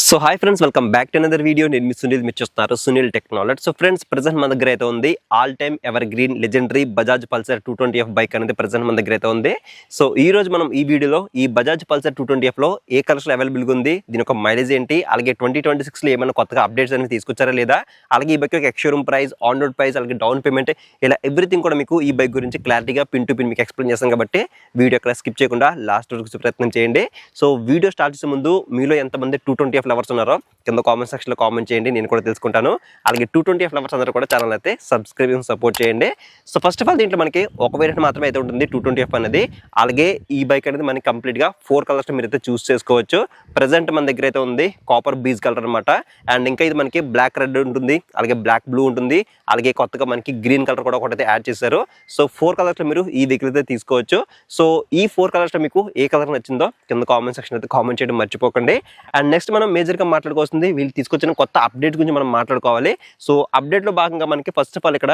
So hi friends, welcome back to another video. నేను మీ సునీల్, మీరు చూస్తున్నారు Sunil technology. So friends, present మన దగ్గర అయితే ఉంది all time ever green legendary Bajaj Pulsar 220F bike అనేది ప్రెజెంట్ మన దగ్గర అయితే ఉంది. సో ఈ రోజు మనం ఈ వీడియోలో ఈ బజాజ్ పల్సర్ 220F లో ఏ కలర్స్ లో అవైలబుల్గా ఉంది, దీని యొక్క మైలేజ్ ఏంటి, అలాగే 2026 లో ఏమైనా కొత్తగా అప్డేట్స్ అనేది తీసుకొచ్చారా లేదా, అలాగే ఈ బైక్ యొక్క ex-showroom price, on road price, అలాగే డౌన్ పేమెంట్, ఇలా ఎవ్రీథింగ్ కూడా మీకు ఈ బైక్ గురించి క్లారిటీగా పిన్ టు పిన్ మీకు ఎక్స్ప్లెయిన్ చేస్తాం. కాబట్టి వీడియో అక్కడ స్కిప్ చేయకుండా లాస్ట్ వరకు చూసే ప్రయత్నం చేయండి. సో వీడియో స్టార్ట్ చేసే ముందు మీలో ఎంతమంది 220F లవర్స్ ఉన్నారో కింద కామెంట్ సెక్షన్ లో కామెంట్ చేయండి, నేను కూడా తెలుసుకుంటాను. అలాగే 220F లవర్స్ అందరూ కూడా ఛానల్ అయితే సబ్స్క్రైబ్ సపోర్ట్ చేయండి. సో ఫస్ట్ ఆఫ్ ఆల్ దీంట్లో మనకి ఒక వేరియంట్ మాత్రమే అయితే ఉంటుంది 220F అనేది. అలాగే ఈ బైక్ అనేది మనకి కంప్లీట్ గా 4 కలర్స్ మీరు అయితే చూస్ చేసుకోవచ్చు. ప్రెసెంట్ మన దగ్గర అయితే ఉంది కాపర్ బీజ్ కలర్ అనమాట. అండ్ ఇంకా ఇది మనకి బ్లాక్ రెడ్ ఉంటుంది, అలాగే బ్లాక్ బ్లూ ఉంటుంది, అలాగే కొత్తగా మనకి గ్రీన్ కలర్ కూడా ఒకటి యాడ్ చేశారు. సో 4 కలర్స్ లో మీరు ఈ వెహికల్ అయితే తీసుకోవచ్చు. సో ఈ 4 కలర్స్ లో మీకు ఏ కలర్ నచ్చిందో కింద కామెంట్ సెక్షన్ అయితే కామెంట్ చేయడం మర్చిపోకండి. అండ్ నెక్స్ట్ మనం మేజర్ గా మాట్లాడుకోవాల్సింది వీళ్ళు తీసుకొచ్చిన కొత్త అప్డేట్ గురించి మనం మాట్లాడుకోవాలి. సో అప్డేట్ లో భాగంగా మనకి ఫస్ట్ ఆఫ్ ఆల్ ఇక్కడ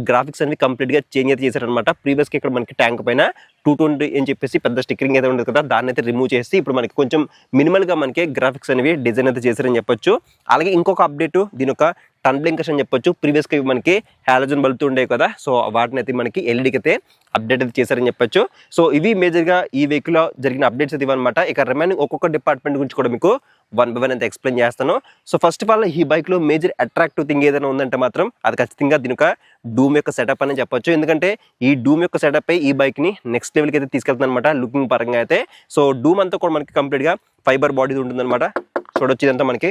గ్రాఫిక్స్ అనేవి కంప్లీట్ గా చేంజ్ అయితే చేశారనమాట. ప్రీవియస్ గా ఇక్కడ మనకి ట్యాంక్ పైన 220 అని చెప్పేసి పెద్ద స్టిక్కరింగ్ అయితే ఉండదు కదా, దాన్ని అయితే రిమూవ్ చేసి ఇప్పుడు మనకి కొంచెం మినిమల్ గా మనకి గ్రాఫిక్స్ అనేవి డిజైన్ అయితే చేశారని చెప్పొచ్చు. అలాగే ఇంకొక అప్డేట్ దీని యొక్క టన్ బ్లింకర్స్ అని చెప్పొచ్చు. ప్రీవియస్ గా మనకి హాలోజన్ బల్బ్ ఉండేవి కదా, సో వాటిని అయితే మనకి ఎల్ఈడికి అయితే అప్డేట్ అయితే చేశారని చెప్పొచ్చు. సో ఇవి మేజర్ గా ఈ వెహికల్ లో జరిగిన అప్డేట్స్ అయితే ఇవన్నమాట. ఇక రిమైనింగ్ ఒక్కొక్క డిపార్ట్మెంట్ గురించి కూడా మీకు 1 by 1 అయితే ఎక్స్ప్లెయిన్ చేస్తాను. సో ఫస్ట్ ఆఫ్ ఆల్ ఈ బైక్ లో మేజర్ అట్రాక్టివ్ థింగ్ ఏదైనా ఉందంటే మాత్రం అది ఖచ్చితంగా దీని యొక్క డూమ్ యొక్క సెటప్ అని చెప్పొచ్చు. ఎందుకంటే ఈ డూమ్ యొక్క సెటప్ ఈ బైక్ ని నెక్స్ట్ లెవెల్ కి అయితే తీసుకెళ్తుంది అనమాట లుకింగ్ పరంగా అయితే. సో డూమ్ అంతా కూడా మనకి కంప్లీట్ గా ఫైబర్ బాడీ ఉంటుంది అనమాట. చూడొచ్చు ఇదంతా మనకి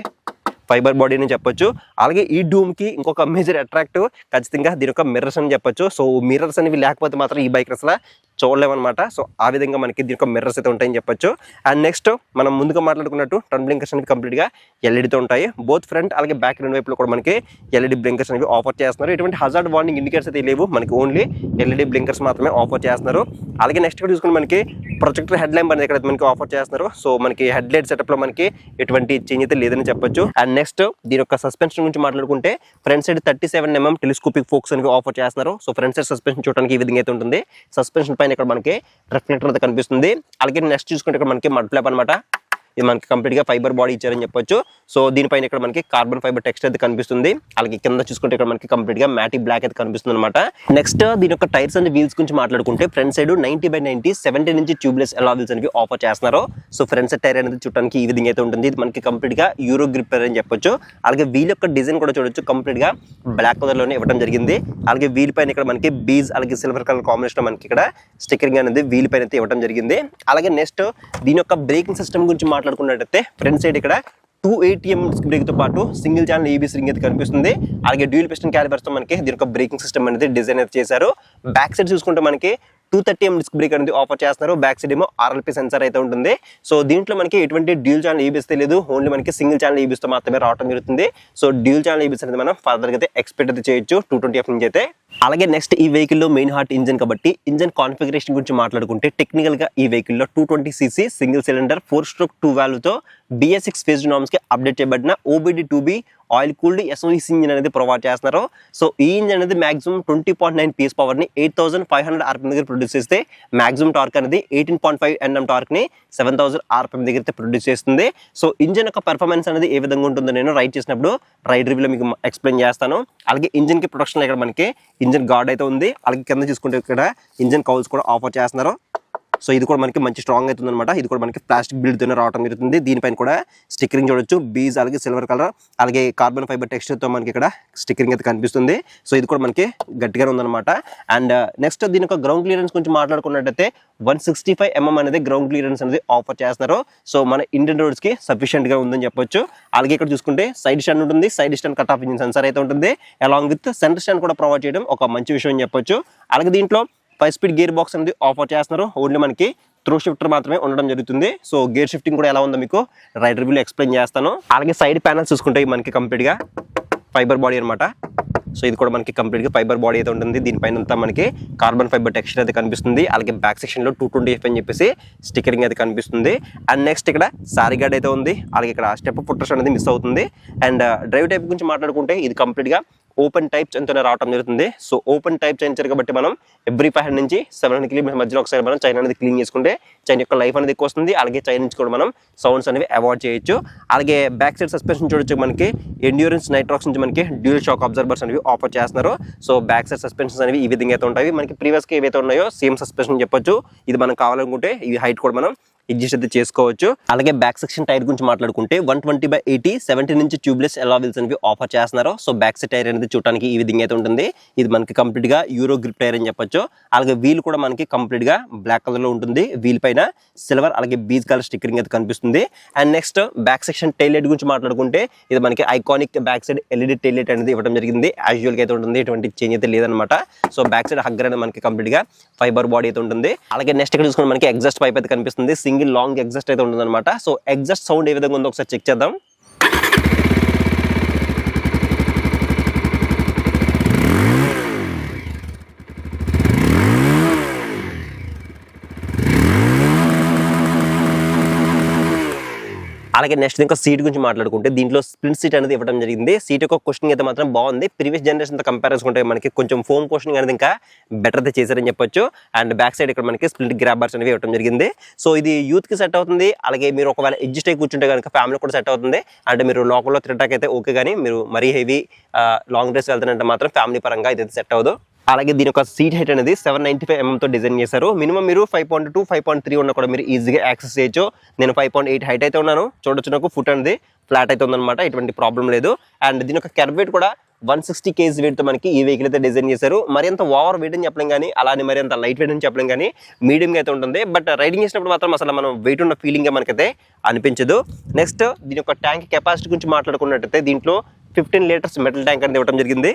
ఫైబర్ బాడీ అని చెప్పొచ్చు. అలాగే ఈ డూమ్ కి ఇంకొక మేజర్ అట్రాక్టివ్ ఖచ్చితంగా దీని యొక్క మిర్రర్స్ అని చెప్పొచ్చు. సో మిర్రర్స్ అనేవి లేకపోతే మాత్రం ఈ బైక్ అసలు చూడలేమన్నమాట. సో ఆ విధంగా మనకి దీని యొక్క మిర్రర్స్ అయితే ఉంటాయని చెప్పొచ్చు. అండ్ నెక్స్ట్ మనం ముందుగా మాట్లాడుకున్నట్టు టర్న్ బ్లింకర్స్ అనేవి కంప్లీట్ గా ఎల్ఈడితో ఉంటాయి. బోత్ ఫ్రంట్ అలాగే బ్యాక్ రెండు వైపులో కూడా మనకి ఎల్ఈడి బ్లింకర్స్ అనేవి ఆఫర్ చేస్తున్నారు. ఎటువంటి హజార్డ్ వార్నింగ్ ఇండికేటర్స్ అయితే లేవు, మనకి ఓన్లీ ఎల్ఈడి బ్లింకర్స్ మాత్రమే ఆఫర్ చేస్తున్నారు. అలాగే నెక్స్ట్ కూడా చూసుకుంటే మనకి ప్రొజెక్టర్ హెడ్ లైంప్ అనేది ఇక్కడ మనకి ఆఫర్ చేస్తున్నారు. సో మనకి హెడ్ లైట్ సెటప్ లో మనకి ఎటువంటి చేంజ్ అయితే లేదని చెప్పొచ్చు. అండ్ నెక్స్ట్ దీని యొక్క సస్పెన్షన్ గురించి మాట్లాడుకుంటే front side 37mm telescopic forks అనేవి ఆఫర్ చేస్తున్నారు. సో ఫ్రంట్ సైడ్ సస్పెన్షన్ చూడడానికి ఈ విధంగా అయితే ఉంటుంది. సస్పెన్షన్ పైన ఇక్కడ మనకి రిఫ్లెక్టర్ అయితే కనిపిస్తుంది. అలాగే నెక్స్ట్ చూసుకుంటే ఇక్కడ మనకి మడ్ ఫ్లాప్ అనమాట. ఇది మనకి కంప్లీట్ గా ఫైబర్ బాడీ ఇచ్చారని చెప్పొచ్చు. సో దీనిపైన ఇక్కడ మనకి కార్బన్ ఫైబర్ టెక్స్ట్ అయితే కనిపిస్తుంది. అలాగే కింద చూసుకుంటే ఇక్కడ మనకి కంప్లీట్ గా మ్యాటీ బ్లాక్ అయితే కనిపిస్తుంది అనమాట. నెక్స్ట్ దీని యొక్క టైర్స్ అండ్ వీల్స్ గురించి మాట్లాడుకుంటే ఫ్రంట్ సైడ్ 90/90 70 ఇంచ్ ట్యూబ్లెస్ అలా వీల్స్ అనేవి ఆఫర్ చేస్తున్నారు. సో ఫ్రంట్ సైడ్ టైర్ అనేది చూడడానికి ఈ విధంగా అయితే ఉంటుంది. ఇది మనకి కంప్లీట్ గా యూరో గ్రిప్ అని చెప్పొచ్చు. అలాగే వీల్ యొక్క డిజైన్ కూడా చూడొచ్చు, కంప్లీట్ గా బ్లాక్ కలర్ లోనే ఇవ్వడం జరిగింది. అలాగే వీల్ పైన ఇక్కడ మనకి బీజ్ అలాగే సిల్వర్ కలర్ కాంబినేషన్ మనకి ఇక్కడ స్టిక్కరింగ్ అనేది వీల్ పైన అయితే ఇవ్వడం జరిగింది. అలాగే నెక్స్ట్ దీని యొక్క బ్రేకింగ్ సిస్టమ్ గురించి మాట్లాడుకున్నట్టయితే ఫ్రంట్ సైడ్ ఇక్కడ 280mm డిస్క్ బ్రేక్ తో పాటు సింగిల్ ఛానల్ ఏబిఎస్ రింగ్ అయితే కనిపిస్తుంది. అలాగే డ్యూయల్ పిస్టన్ క్యాలిపర్స్ తో మనకి దీని యొక్క బ్రేకింగ్ సిస్టమ్ అనేది డిజైన్ అయితే చేశారు. బ్యాక్ సైడ్ చూసుకుంటే మనకి 230mm డిస్క్ బ్రేక్ అనేది ఆఫర్ చేస్తున్నారు. బ్యాక్ సైడ్ ఏమో RLP సెన్సార్ అయితే ఉంటుంది. సో దీంట్లో మనకి ఎటువంటి డ్యూయల్ ఛానల్ ఏబిఎస్ తెలియదు, ఓన్లీ మనకి సింగిల్ ఛానల్ ఏబిఎస్ తో మాత్రమే రావడం జరుగుతుంది. సో డ్యూయల్ ఛానల్ ఏబిఎస్ అనేది మనం ఫర్దర్ గా అయితే ఎక్స్పెక్ట్ అయితే చేయొచ్చు 220F నుంచి అయితే. అలాగే నెక్స్ట్ ఈ వెహికల్ లో మెయిన్ హార్ట్ ఇంజన్ కాబట్టి ఇంజన్ కాన్ఫిగరేషన్ గురించి మాట్లాడుకుంటే టెక్నికల్ గా ఈ వెహికల్ లో 220cc single cylinder 4-stroke 2 valve తో BS6 ఫేజ్ నార్మ్స్ కి అప్డేట్ చేయబడిన OBD2B oil cooled SOEC engine అనేది ప్రొవైడ్ చేస్తున్నారు. సో ఈ ఇంజిన్ అనేది మాక్సిమం 20.9 PS పవర్ ని 8500 RPM దగ్గర ప్రొడ్యూస్ చేస్తే మాక్సిమం టార్క్ అనేది 18.5 Nm టార్క్ ని 7000 RPM దగ్గర ప్రొడ్యూస్ చేస్తుంది. సో ఇంజిన్ యొక్క పర్ఫార్మెన్స్ అనేది ఏ విధంగా ఉంటుందో నేను రైడ్ చేసినప్పుడు రైడ్ రివ్యూలో మీకు ఎక్స్ప్లెయిన్ చేస్తాను. అలాగే ఇంజిన్ కి ప్రొడక్షన్ ఇక్కడ మనకి ఇంజిన్ గార్డ్ అయితే ఉంది. అలాగే కింద చూసుకుంటే ఇక్కడ ఇంజిన్ కౌల్స్ కూడా ఆఫర్ చేస్తున్నారు. సో ఇది కూడా మనకి మంచి స్ట్రాంగ్ అవుతుంది అనమాట. ఇది కూడా మనకి ప్లాస్టిక్ బిల్డ్ తోనే రావడం జరుగుతుంది. దీనిపైన కూడా స్టిక్కరింగ్ చూడొచ్చు, బీజ్ అలాగే సిల్వర్ కలర్ అలాగే కార్బన్ ఫైబర్ టెక్స్చర్ తో మనకి ఇక్కడ స్టిక్కరింగ్ అయితే కనిపిస్తుంది. సో ఇది కూడా మనకి గట్టిగానే ఉందన్నమాట. అండ్ నెక్స్ట్ దీని యొక్క గ్రౌండ్ క్లియరెన్స్ గురించి మాట్లాడుకున్నట్టయితే 165mm అనేది గ్రౌండ్ క్లియరెన్స్ అనేది ఆఫర్ చేస్తున్నారు. సో మన ఇండియన్ రోడ్స్ కి సఫిషియెంట్ గా ఉందని చెప్పొచ్చు. అలాగే ఇక్కడ చూసుకుంటే సైడ్ స్టాండ్ ఉంటుంది, side stand cut off engine sensor అయితే ఉంటుంది. అలాంగ్ విత్ సెంటర్ స్టాండ్ కూడా ప్రొవైడ్ చేయడం ఒక మంచి విషయం అని చెప్పొచ్చు. అలాగే దీంట్లో 5-speed గేర్ బాక్స్ అనేది ఆఫర్ చేస్తున్నారు. ఓన్లీ మనకి త్రూ షిఫ్టర్ మాత్రమే ఉండడం జరుగుతుంది. సో గేర్ షిఫ్టింగ్ కూడా ఎలా ఉందో మీకు రైడ్ రివ్యూలో ఎక్స్ప్లెయిన్ చేస్తాను. అలాగే సైడ్ ప్యానల్స్ చూసుకుంటే మనకి కంప్లీట్ గా ఫైబర్ బాడీ అనమాట. సో ఇది కూడా మనకి కంప్లీట్ గా ఫైబర్ బాడీ అయితే ఉంటుంది. దీనిపైన అంతా మనకి కార్బన్ ఫైబర్ టెక్స్చర్ అయితే కనిపిస్తుంది. అలాగే బ్యాక్ సెక్షన్ లో 220F అని చెప్పేసి స్టిక్కరింగ్ అయితే కనిపిస్తుంది. అండ్ నెక్స్ట్ ఇక్కడ సారీ గార్డ్ అయితే ఉంది. అలాగే ఇక్కడ స్టెప్ పుట్టర్స్ అనేది మిస్ అవుతుంది. అండ్ డ్రైవ్ టైప్ గురించి మాట్లాడుకుంటే ఇది కంప్లీట్ గా ఓపెన్ టైప్ చైన్తోనే రావడం జరుగుతుంది. సో ఓపెన్ టైప్ చైన్ కాబట్టి మనం ఎవ్రీ 500 నుంచి 700 కిలోమీటర్ మధ్యలో ఒకసారి మనం చైన్ అనేది క్లీన్ చేసుకుంటే చైన్ యొక్క లైఫ్ అనేది ఎక్కువ వస్తుంది. అలాగే చైన్ నుంచి కూడా మనం సౌండ్స్ అనేవి అవాయిడ్ చేయొచ్చు. అలాగే బ్యాక్ సైడ్ సస్పెన్షన్ చూడొచ్చు, మనకి ఎండ్యూరెన్స్ నైట్రాక్స్ నుంచి మనకి డ్యూయల్ షాక్ అబ్జర్వర్స్ అనేవి ఆఫర్ చేస్తున్నారు. సో బ్యాక్ సైడ్ సస్పెన్షన్స్ అనేవి ఈ విధంగా అయితే ఉంటాయి. మనకి ప్రీవియస్గా ఏవైతే ఉన్నాయో సేమ్ సస్పెన్షన్ చెప్పొచ్చు. ఇది మనం కావాలనుకుంటే ఈ హైట్ కూడా మనం అడ్జస్ట్ అయితే చేసుకోవచ్చు. అలాగే బ్యాక్ సెక్షన్ టైర్ గురించి మాట్లాడుకుంటే 120/80 70 నుంచి ట్యూబ్లెస్ అలా వీల్స్ అనేవి ఆఫర్ చేస్తున్నారు. సో బ్యాక్ సైడ్ టైర్ అనేది చూడడానికి ఈ విధంగా అయితే ఉంటుంది. ఇది మనకి కంప్లీట్ గా యూరో గ్రిప్ టైర్ అని చెప్పొచ్చు. అలాగే వీల్ కూడా మనకి కంప్లీట్ గా బ్లాక్ కలర్ లో ఉంటుంది. వీల్ పైన సిల్వర్ అలాగే బీజ్ కలర్ స్టిక్కరింగ్ అయితే కనిపిస్తుంది. And next back section tail light గురించి మాట్లాడుకుంటే ఇది మనకి iconic back side LED tail light అనేది ఇవ్వడం జరిగింది. యాజువల్ గా అయితే ఉంటుంది, ఎటువంటి చేంజ్ అయితే లేదనమాట. సో బ్యాక్ సైడ్ హగ్గర్ అనేది మనకి కంప్లీట్ గా ఫైబర్ బాడీ అయితే ఉంటుంది. అలాగే నెక్స్ట్ ఇక్కడ చూసుకుంటే మనకి ఎగ్జాస్ట్ పైప్ అయితే కనిపిస్తుంది. సింగిల్ లాంగ్ ఎగ్జాస్ట్ అయితే ఉంటుంది అనమాట. సో ఎగ్జాస్ట్ సౌండ్ ఏ విధంగా ఉందో ఒకసారి చెక్ చేద్దాం. అలాగే నెక్స్ట్ ఇంకా సీట్ గురించి మాట్లాడుకుంటే దీంట్లో స్ప్లింట్ సీట్ అనేది ఇవ్వడం జరిగింది. సీట్ యొక్క క్వశ్చనింగ్ అయితే మాత్రం బాగుంది. ప్రీవియస్ జనరేషన్ తో కంపారిజన్ ఉంటే మనకి కొంచెం ఫోమ్ క్వశ్చనింగ్ అనేది ఇంకా బెటర్ అయితే చేశారని చెప్పొచ్చు. అండ్ బ్యాక్ సైడ్ ఇక్కడ మనకి స్ప్లింట్ గ్రాబర్స్ అనేవి ఇవ్వడం జరిగింది. సో ఇది యూత్ కి సెట్ అవుతుంది. అలాగే మీరు ఒకవేళ అడ్జస్ట్ అయి కూర్చుంటే కనుక ఫ్యామిలీ కూడా సెట్ అవుతుంది. అంటే మీరు లోకల్లో తిరగడానికి అయితే ఓకే, కానీ మీరు మరీ హెవీ లాంగ్ డ్రైవ్స్ వెళ్తానంటే మాత్రం ఫ్యామిలీ పరంగా ఇదైతే సెట్ అవ్వదు. అలాగే దీని యొక్క సీట్ హైట్ అనేది 795 mm తో డిజైన్ చేశారు. మినిమం మీరు 5.2 5.3 ఉన్నా కూడా మీరు ఈజీగా యాక్సెస్ చేయొచ్చు. నేను 5.8 హైట్ అయితే ఉన్నాను. చూడొచ్చు నాకు ఫుట్ అనేది ఫ్లాట్ అయితే ఉందన్నమాట, ఎటువంటి ప్రాబ్లం లేదు. అండ్ దీని యొక్క కర్వ్ వెయిట్ కూడా 160 kg వెయిట్ తో మనకి ఈ వెహికల్ అయితే డిజైన్ చేశారు. మరింత ఓవర్ వెయిట్ అని చెప్పలేం కానీ, అలానే మరి అంత లైట్ వెయిట్ అని చెప్పలేం కానీ మీడియంగా అయితే ఉంటుంది. బట్ రైడింగ్ చేసినప్పుడు మాత్రం అసలు మనం వెయిట్ ఉన్న ఫీలింగ్ గా మనకైతే అనిపించదు. నెక్స్ట్ దీని యొక్క ట్యాంక్ కెపాసిటీ గురించి మాట్లాడుకున్నట్టయితే దీంట్లో 15 లీటర్స్ మెటల్ ట్యాంక్ అనేది ఇవ్వడం జరిగింది.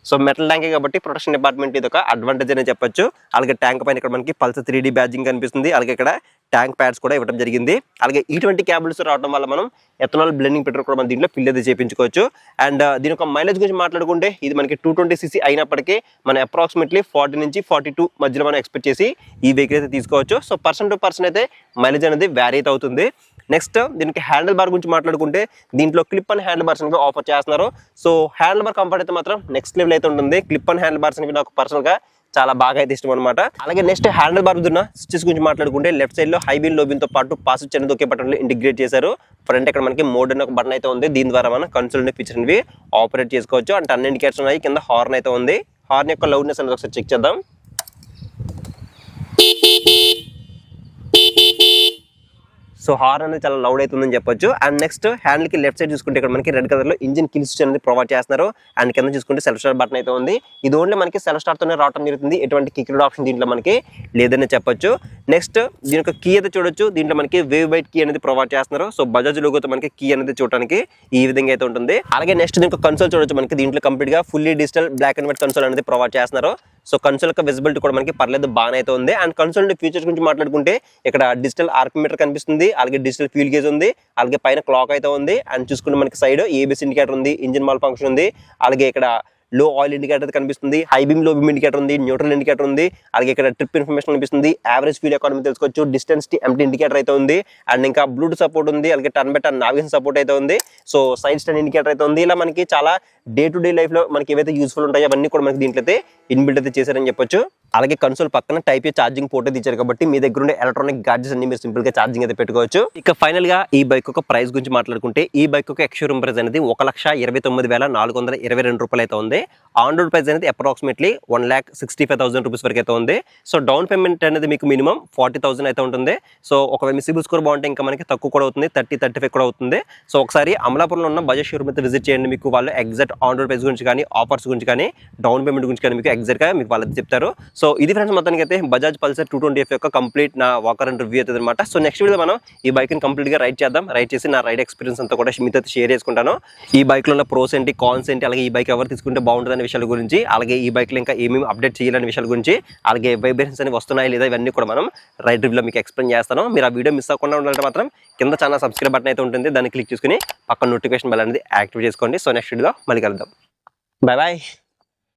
సో మెటల్ ట్యాంక్ కాబట్టి ప్రొటెక్షన్ డిపార్ట్మెంట్ ఇది ఒక అడ్వాంటేజ్ అని చెప్పొచ్చు. అలాగే ట్యాంక్ పైన ఇక్కడ మనకి పల్సర్ 3D బ్యాడ్జింగ్ కనిపిస్తుంది. అలాగే ఇక్కడ ట్యాంక్ ప్యాడ్స్ కూడా ఇవ్వడం జరిగింది. అలాగే ఇటువంటి కేబుల్స్ రావడం వల్ల మనం ఎథనాల్ బ్లెండింగ్ పెట్రోల్ కూడా మనం దీంట్లో ఫిల్ అయితే చేయించుకోవచ్చు. అండ్ దీని యొక్క మైలేజ్ గురించి మాట్లాడుకుంటే ఇది మనకి 220cc అయినప్పటికీ మనం అప్రాక్సిమేట్లీ 40 నుంచి 42 మధ్యలో మనం ఎక్స్పెక్ట్ చేసి ఈ వెహికల్ అయితే తీసుకోవచ్చు. సో పర్సన్ టు పర్సన్ అయితే మైలేజ్ అనేది వ్యారీ అయితే అవుతుంది. నెక్స్ట్ దీనికి హ్యాండిల్ బార్ గురించి మాట్లాడుకుంటే దీంట్లో క్లిప్ అండ్ హ్యాండిల్ బార్స్ అనేవి ఆఫర్ చేస్తున్నారు. సో హ్యాండిల్ బార్ కంఫర్ట్ అయితే మాత్రం నెక్స్ట్ లెవెల్ అయితే ఉంటుంది. క్లిప్ అండ్ హ్యాండిల్ బార్స్ అనేవి నాకు పర్సనల్ గా చాలా బాగా అయితే ఇష్టం అనమాట. అలాగే నెక్స్ట్ హ్యాండిల్ బార్ ఉన్న స్విచెస్ గురించి మాట్లాడుకుంటే లెఫ్ట్ సైడ్ లో హై బీన్ లో బీన్ తో పాటు పాసివ్ అనేది ఒకే బటన్ లో ఇంటిగ్రేట్ చేశారు. ఫ్రంట్ ఇక్కడ మనకి మోడ్ అనే ఒక బటన్ అయితే ఉంది. దీని ద్వారా మనం కన్సోల్ ఫీచర్ అనేవి ఆపరేట్ చేసుకోవచ్చు. అంటే అన్ని ఇండికేటర్స్ ఉన్నాయి. కింద హార్న్ అయితే ఉంది. హార్న్ యొక్క లౌడ్నెస్ అనేది ఒకసారి చెక్ చేద్దాం. సో హార్న్ అనేది చాలా లౌడ్ అవుతుందని చెప్పొచ్చు. అండ్ నెక్స్ట్ హ్యాండిల్ కి లెఫ్ట్ సైడ్ చూసుకుంటే ఇక్కడ మనకి రెడ్ కలర్ లో ఇంజిన్ కిల్ స్విచ్ అనేది ప్రొవైడ్ చేస్తున్నారు. అండ్ కింద చూసుకుంటే సెల్ఫ్ స్టార్ట్ బటన్ అయితే ఉంది. ఇది ఓన్లీ మనకి సెల్ఫ్ స్టార్ట్ తోనే రావడం జరుగుతుంది. ఎటువంటి కిక్ ఆప్షన్ దీంట్లో మనకి లేదని చెప్పొచ్చు. నెక్స్ట్ దీని యొక్క కీ అయితే చూడొచ్చు. దీంట్లో మనకి వేవ్ బైట్ కీ అనేది ప్రొవైడ్ చేస్తున్నారు. సో బజాజ్ లోగోతో మనకి కీ అనేది చూడడానికి ఈ విధంగా అయితే ఉంటుంది. అలాగే నెక్స్ట్ దీని యొక్క కన్సోల్ చూడొచ్చు. మనకి దీంట్లో కంప్లీట్ గా fully digital black and white console అనేది ప్రొవైడ్ చేస్తున్నారు. సో కన్సోల్ యొక్క విజిబిలిటీ కూడా మనకి పర్లేదు బాగానే అయితే ఉంది. అండ్ కన్సోల్ ఫీచర్స్ గురించి మాట్లాడుకుంటే ఇక్కడ డిజిటల్ ఆర్పిమీటర్ కనిపిస్తుంది. అలాగే డిజిటల్ ఫ్యూల్ గేజ్ ఉంది. అలాగే పైన క్లాక్ అయితే ఉంది. అండ్ చూసుకుంటే మనకి సైడ్ ఏబిఎస్ ఇండికేటర్ ఉంది, ఇంజిన్ మాల్ ఫంక్షన్ ఉంది. అలాగే ఇక్కడ లో ఆయిల్ ఇండికేటర్ కనిపిస్తుంది, హై బీమ్ లో బీమ్ ఇండికేటర్ ఉంది, న్యూట్రల్ ఇండికేటర్ ఉంది. అలాగే ఇక్కడ ట్రిప్ ఇన్ఫర్మేషన్ కనిపిస్తుంది, యావరేజ్ ఫ్యూల్ ఎకానమీ తెలుసుకోవచ్చు, డిస్టెన్స్ ఎంటీ ఇండికేటర్ అయితే ఉంది. అండ్ ఇంకా బ్లూటూత్ సపోర్ట్ ఉంది. అలాగే turn by turn navigation support అయితే ఉంది. సో సైడ్ స్టాండ్ ఇండికేటర్ అయితే ఉంది. ఇలా మనకి చాలా డే టు డే లైఫ్ లో మనకి ఏవైతే యూస్ఫుల్ ఉంటాయో అవన్నీ కూడా మనకి దీంట్లో అయితే ఇన్బిల్ట్ అయితే చేశారని చెప్పొచ్చు. అలాగే కన్సోల్ పక్కన టైప్ ఏ ఛార్జింగ్ పోర్ట్ అయితే ఇచ్చారు కాబట్టి మీ దగ్గర ఉండే ఎలక్ట్రానిక్ గాడ్జెట్స్ అన్ని మీరు సింపుల్ గా ఛార్జింగ్ అయితే పెట్టుకోవచ్చు. ఇక ఫైనల్ గా ఈ బైక్ యొక్క ప్రైస్ గురించి మాట్లాడుకుంటే ఈ బైక్ యొక్క ఎక్స్‌షోరూమ్ ప్రైస్ అనేది 1,29,422 రూపాయలు అయితే ఉంది. ఆన్ రోడ్ ప్రైస్ అనేది అప్రాక్సిమేట్లీ 1,65,000 రూపీస్ వరకు అయితే ఉంది. సో డౌన్ పేమెంట్ అనేది మీకు మినిమం 40,000 అయితే ఉంటుంది. సో ఒకవేళ మీ సిబిల్ స్కోర్ బాగుంటే ఇంకా మనకి తక్కువ కూడా అవుతుంది, 30-35 కూడా అవుతుంది. సో ఒకసారి అమలాపురంలో ఉన్న బజాజ్ షోరూమ్ అయితే విజిట్ చేయండి. మీకు వాళ్ళు ఎగ్జాక్ట్ ఆన్ రోడ్ ప్రైస్ గురించి కానీ, ఆఫర్స్ గురించి కానీ, డౌన్ పేమెంట్ గురించి కానీ మీకు ఎగ్జాక్ట్ గా మీకు వాళ్ళు చెప్తారు. సో ఇది ఫ్రెండ్స్ మొత్తానికి అయితే బజాజ్ పల్సర్ 220F యొక్క కంప్లీట్ నా వాకర్ అండ్ రివ్యూ అవుతుంది అనమాట. సో నెక్స్ట్ వీడియో మనం ఈ బైక్ ని కంప్లీట్ గా రైడ్ చేద్దాం. రైడ్ చేసి నా రైడ్ ఎక్స్పీరియన్స్ అంతా కూడా మీతో షేర్ చేసుకుంటాను. ఈ బైక్ లో ఉన్న ప్రోస్ ఏంటి, కాన్స్ ఏంటి, అలాగే ఈ బైక్ ఎవరు తీసుకుంటే బాగుంటుంది అనే విషయాల గురించి, అలాగే ఈ బైక్ లో ఇంకా ఏమేమి అప్డేట్ చేయాలనే విషయాల గురించి, అలాగే వైబ్రేషన్స్ అని వస్తున్నాయి లేదా ఇవన్నీ కూడా మనం రైడ్ రివ్యూలో మీకు ఎక్స్ప్లెయిన్ చేస్తాను. మీరు ఆ వీడియో మిస్ అవ్వకుండా ఉండాలంటే మాత్రం కింద ఛానల్ సబ్స్క్రైబ్ బటన్ అయితే ఉంటుంది. దాన్ని క్లిక్ చేసుకుని పక్కన నోటిఫికేషన్ బెల్ అనేది యాక్టివేట్ చేసుకోండి. సో నెక్స్ట్ వీడియోలో మళ్ళీ కలుద్దాం. Bye bye.